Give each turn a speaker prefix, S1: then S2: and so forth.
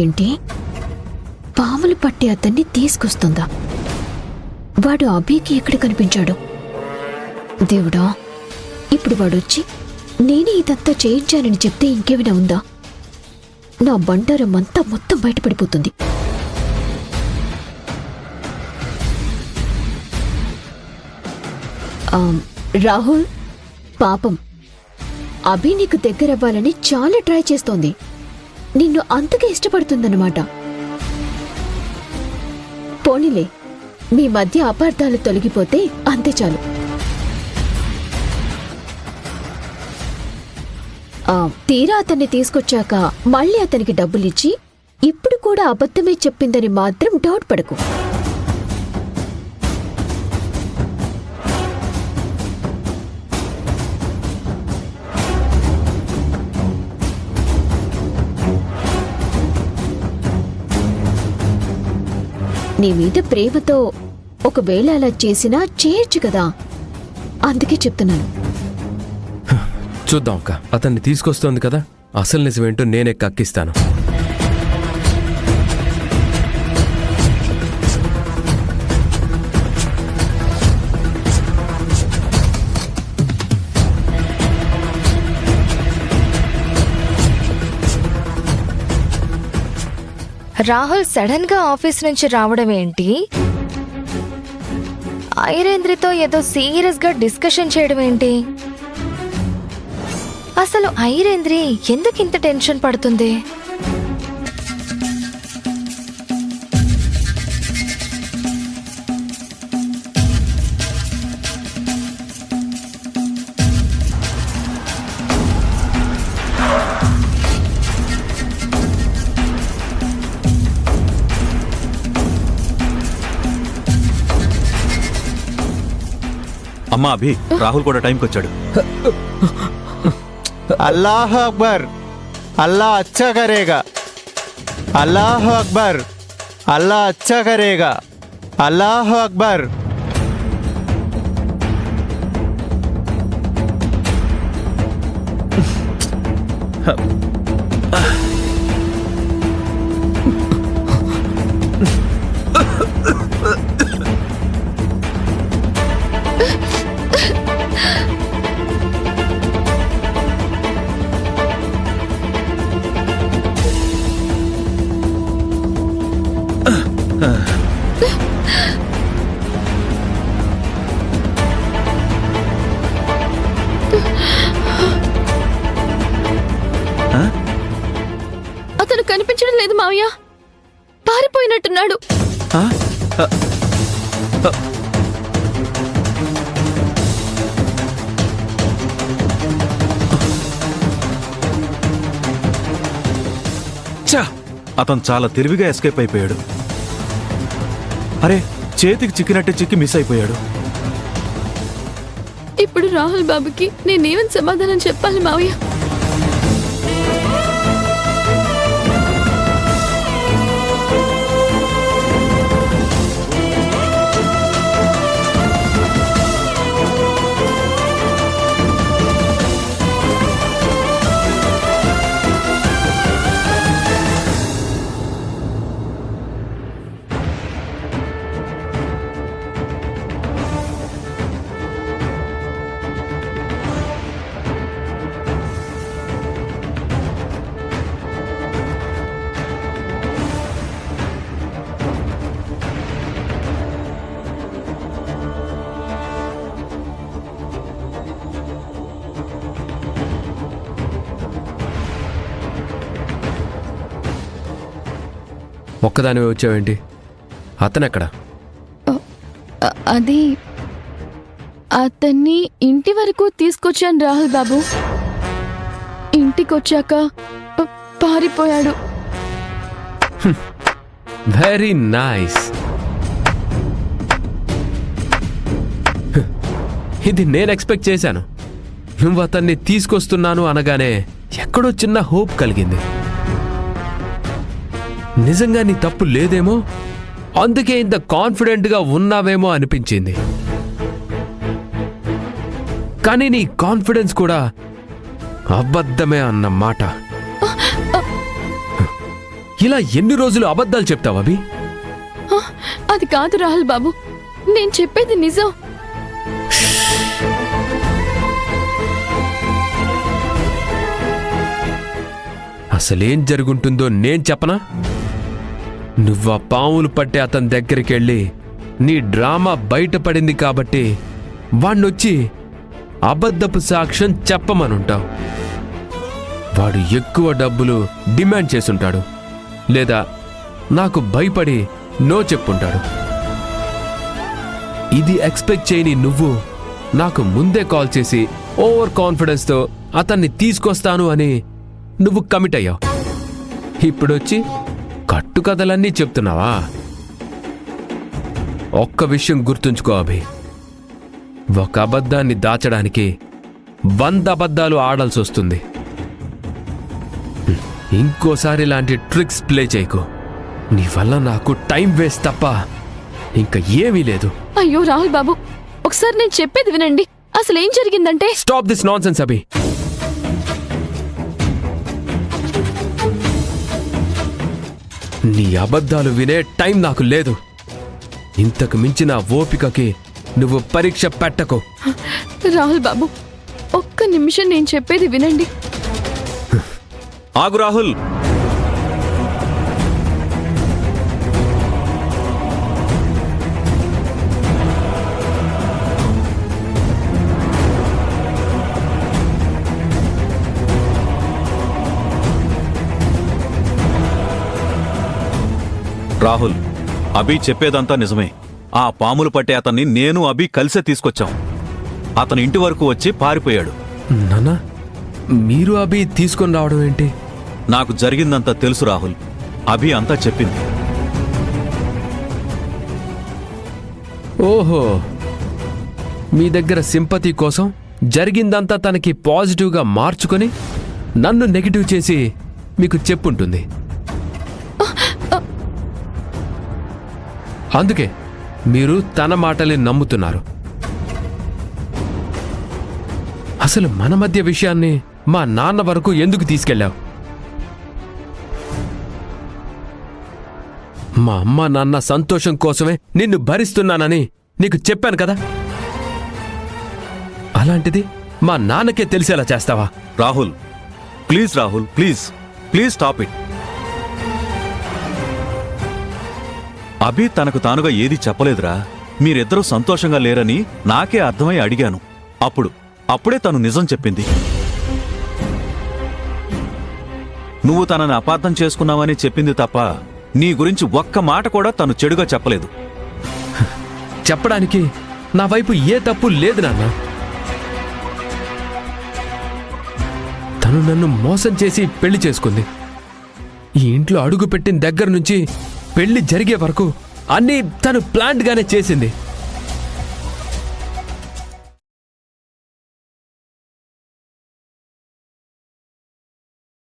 S1: ఏంటి? పాములు పట్టి అతన్ని తీసుకొస్తుందా? వాడు అభికి ఎక్కడ కనిపించాడు? దేవుడా, ఇప్పుడు వాడొచ్చి నేనే ఇదంతా చేయించానని చెప్తే ఇంకేమైనా ఉందా? నా బండారం అంతా మొత్తం బయటపడిపోతుంది. రాహుల్, పాపం అభి నీకు దగ్గరవ్వాలని చాలా ట్రై చేస్తోంది. నిన్ను అంతగా ఇష్టపడుతుందన్నమాట. పోనీలే, మీ మధ్య అపార్థాలు తొలగిపోతే అంతే చాలు. తీరా అతన్ని తీసుకొచ్చాక మళ్ళీ అతనికి డబ్బులిచ్చి ఇప్పుడు కూడా అబద్ధమే చెప్పిందని మాత్రం డౌట్ పడకు. నీ మీద ప్రేమతో ఒకవేళ అలా చేసినా చేయొచ్చు కదా, అందుకే చెప్తున్నాను.
S2: చూద్దాం అక్క, అతన్ని తీసుకొస్తోంది కదా, అసలు నిజమేంటో నేనే కక్కిస్తాను.
S3: రాహుల్ సడన్ గా ఆఫీస్ నుంచి రావడం ఏంటి? ఐరేంద్రితో ఏదో సీరియస్ గా డిస్కషన్ చేయడం ఏంటి? అసలు ఐరేంద్రి ఎందుకు ఇంత టెన్షన్ పడుతుంది?
S4: అమ్మా అభి, రాహుల్ కూడా టైంకి వచ్చాడు.
S5: अल्लाह अकबर, अल्लाह अच्छा करेगा, अल्लाह अकबर, अल्लाह अच्छा करेगा, अल्लाह अकबर.
S1: అతను కనిపించడం లేదు మావయ్య, పారిపోయినట్టున్నాడు.
S4: అతను చాలా తెలివిగా ఎస్కేప్ అయిపోయాడు. అరే, చేతికి చిక్కినట్టే చిక్కి మిస్ అయిపోయాడు.
S1: ఇప్పుడు రాహుల్ బాబుకి నేనేమని సమాధానం చెప్పాలి మావయ్య?
S2: ఒక్కదానివే వచ్చావేంటి? అతనెక్కడా?
S6: అది అతన్ని ఇంటి వరకు తీసుకొచ్చాను రాహుల్ బాబు. ఇంటికొచ్చాక పారిపోయాడు.
S2: Very nice. ఇది నేను ఎక్స్పెక్ట్ చేశాను. నువ్వు అతన్ని తీసుకొస్తున్నాను అనగానే ఎక్కడో చిన్న హోప్ కలిగింది. నిజంగా నీ తప్పు లేదేమో, అందుకే ఇంత కాన్ఫిడెంట్గా ఉన్నావేమో అనిపించింది. కానీ నీ కాన్ఫిడెన్స్ కూడా అబద్ధమే అన్నమాట. ఇలా ఎన్ని రోజులు అబద్ధాలు చెప్తావు అభి?
S6: ఆ, అది కాదు రాహుల్ బాబు, నేను చెప్పేది నిజం.
S2: అసలేం జరుగుంటుందో నేను చెప్పనా? నువ్వు ఆ పాములు పట్టే అతని దగ్గరికి వెళ్ళి నీ డ్రామా బయటపడింది కాబట్టి వాణ్ణొచ్చి అబద్ధపు సాక్ష్యం చెప్పమనుంటావు. వాడు ఎక్కువ డబ్బులు డిమాండ్ చేసుంటాడు, లేదా నాకు భయపడి నో చెప్పుంటాడు. ఇది ఎక్స్పెక్ట్ చేయని నువ్వు నాకు ముందే కాల్ చేసి ఓవర్ కాన్ఫిడెన్స్తో అతన్ని తీసుకొస్తాను అని నువ్వు కమిట్ అయ్యావు. ఇప్పుడొచ్చి కట్టుకథలన్నీ చెప్తున్నావా? ఒక్క విషయం గుర్తుంచుకో అభి, ఒక అబద్ధాన్ని దాచడానికి 100 అబద్ధాలు ఆడాల్సి వస్తుంది. ఇంకోసారి ఇలాంటి ట్రిక్స్ ప్లే చేయకు. నీ వల్ల నాకు టైం వేస్ట్ తప్ప ఇంకా ఏమీ లేదు.
S6: అయ్యో రాహుల్ బాబు, ఒకసారి నేను చెప్పేది వినండి. అసలు ఏం జరిగిందంటే,
S2: స్టాప్ దిస్ నాన్సెన్స్ అభి. నీ అబద్ధాలు వినే టైం నాకు లేదు. ఇంతకు మించిన ఓపికకి నువ్వు పరీక్ష పెట్టకు.
S6: రాహుల్ బాబు, ఒక్క నిమిషం నేను చెప్పేది వినండి.
S4: ఆగు రాహుల్. రాహుల్, అభి చెప్పేదంతా నిజమే. ఆ పాములు పట్టే అతన్ని నేను అభి కలిసే తీసుకొచ్చాం. అతని ఇంటి వరకు వచ్చి పారిపోయాడు.
S2: నాన్నా, మీరు అభి తీసుకొని రావడం ఏంటి?
S4: నాకు జరిగిందంతా తెలుసు రాహుల్. అభి అంతా చెప్పింది.
S2: ఓహో, మీ దగ్గర సింపతి కోసం జరిగిందంతా తనకి పాజిటివ్గా మార్చుకొని నన్ను నెగిటివ్ చేసి మీకు చెప్పుంటుంది. అందుకే మీరు తన మాటలే నమ్ముతున్నారు. అసలు మన మధ్య విషయాన్ని మా నాన్న వరకు ఎందుకు తీసుకెళ్ళావు? మా అమ్మ నాన్న సంతోషం కోసమే నిన్ను భరిస్తున్నానని నీకు చెప్పాను కదా. అలాంటిది మా నాన్నకే తెలిసేలా చేస్తావా?
S4: Rahul please, Rahul please, please stop it. Abhi తనకు తానుగా ఏదీ చెప్పలేదురా. మీరిద్దరూ సంతోషంగా లేరని నాకే అర్థమై అడిగాను. అప్పుడే తను నిజం చెప్పింది. నువ్వు తనని అపార్థం చేసుకున్నావని చెప్పింది తప్ప నీ గురించి ఒక్క మాట కూడా తను చెడుగా చెప్పలేదు.
S2: చెప్పడానికి నా వైపు ఏ తప్పు లేదు నాన్న. తను నన్ను మోసం చేసి పెళ్లి చేసుకుంది. ఈ ఇంట్లో అడుగు పెట్టిన దగ్గర నుంచి పెళ్లి జరిగే వరకు అన్నీ తను ప్లాంట్ గానే చేసింది.